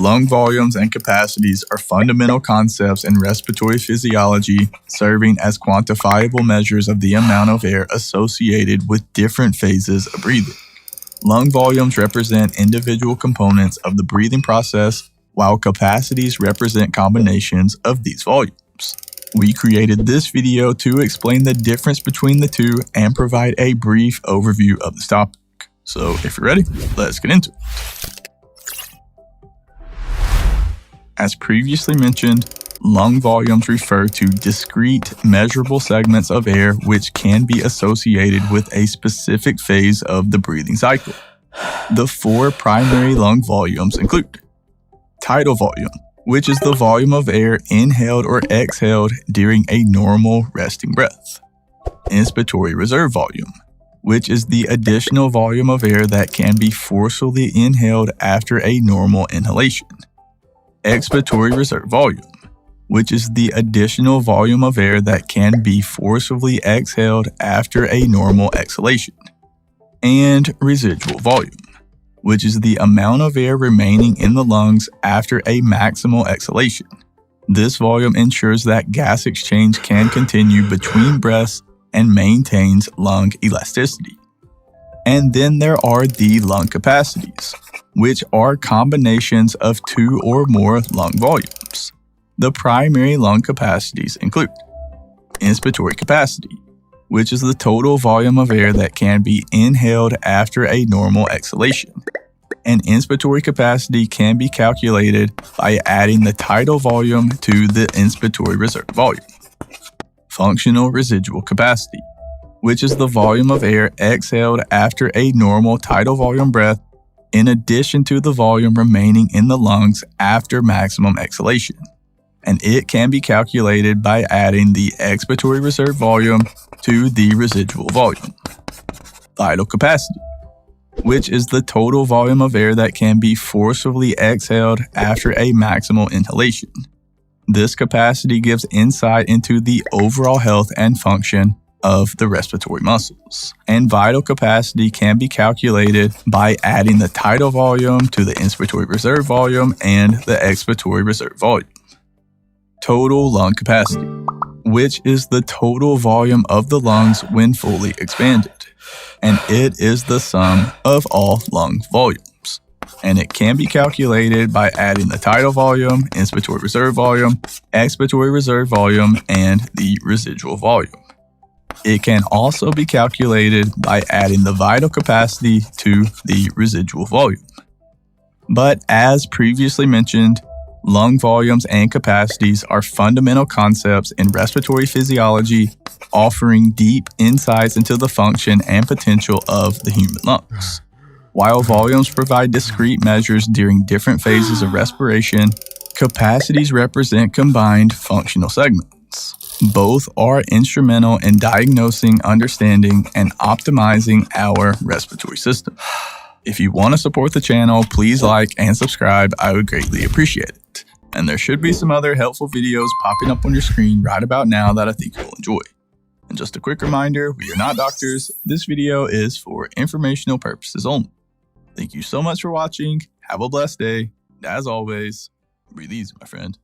Lung volumes and capacities are fundamental concepts in respiratory physiology, serving as quantifiable measures of the amount of air associated with different phases of breathing. Lung volumes represent individual components of the breathing process, while capacities represent combinations of these volumes. We created this video to explain the difference between the two and provide a brief overview of this topic. So if you're ready, let's get into it. As previously mentioned, lung volumes refer to discrete, measurable segments of air which can be associated with a specific phase of the breathing cycle. The four primary lung volumes include tidal volume, which is the volume of air inhaled or exhaled during a normal resting breath. Inspiratory reserve volume, which is the additional volume of air that can be forcefully inhaled after a normal inhalation. Expiratory reserve volume, which is the additional volume of air that can be forcibly exhaled after a normal exhalation. And residual volume, which is the amount of air remaining in the lungs after a maximal exhalation. This volume ensures that gas exchange can continue between breaths and maintains lung elasticity. And then there are the lung capacities, which are combinations of two or more lung volumes. The primary lung capacities include inspiratory capacity, which is the total volume of air that can be inhaled after a normal exhalation. And inspiratory capacity can be calculated by adding the tidal volume to the inspiratory reserve volume. Functional residual capacity, which is the volume of air exhaled after a normal tidal volume breath, in addition to the volume remaining in the lungs after maximum exhalation. And it can be calculated by adding the expiratory reserve volume to the residual volume. Vital capacity, which is the total volume of air that can be forcibly exhaled after a maximal inhalation. This capacity gives insight into the overall health and function of the respiratory muscles. And vital capacity can be calculated by adding the tidal volume to the inspiratory reserve volume and the expiratory reserve volume. Total lung capacity, which is the total volume of the lungs when fully expanded. And it is the sum of all lung volumes. And it can be calculated by adding the tidal volume, inspiratory reserve volume, expiratory reserve volume, and the residual volume. It can also be calculated by adding the vital capacity to the residual volume. But as previously mentioned, lung volumes and capacities are fundamental concepts in respiratory physiology, offering deep insights into the function and potential of the human lungs. While volumes provide discrete measures during different phases of respiration, capacities represent combined functional segments. Both are instrumental in diagnosing, understanding, and optimizing our respiratory system. If you want to support the channel, please like and subscribe. I would greatly appreciate it. And there should be some other helpful videos popping up on your screen right about now that I think you'll enjoy. And just a quick reminder, we are not doctors. This video is for informational purposes only. Thank you so much for watching. Have a blessed day. And as always, breathe easy, my friend.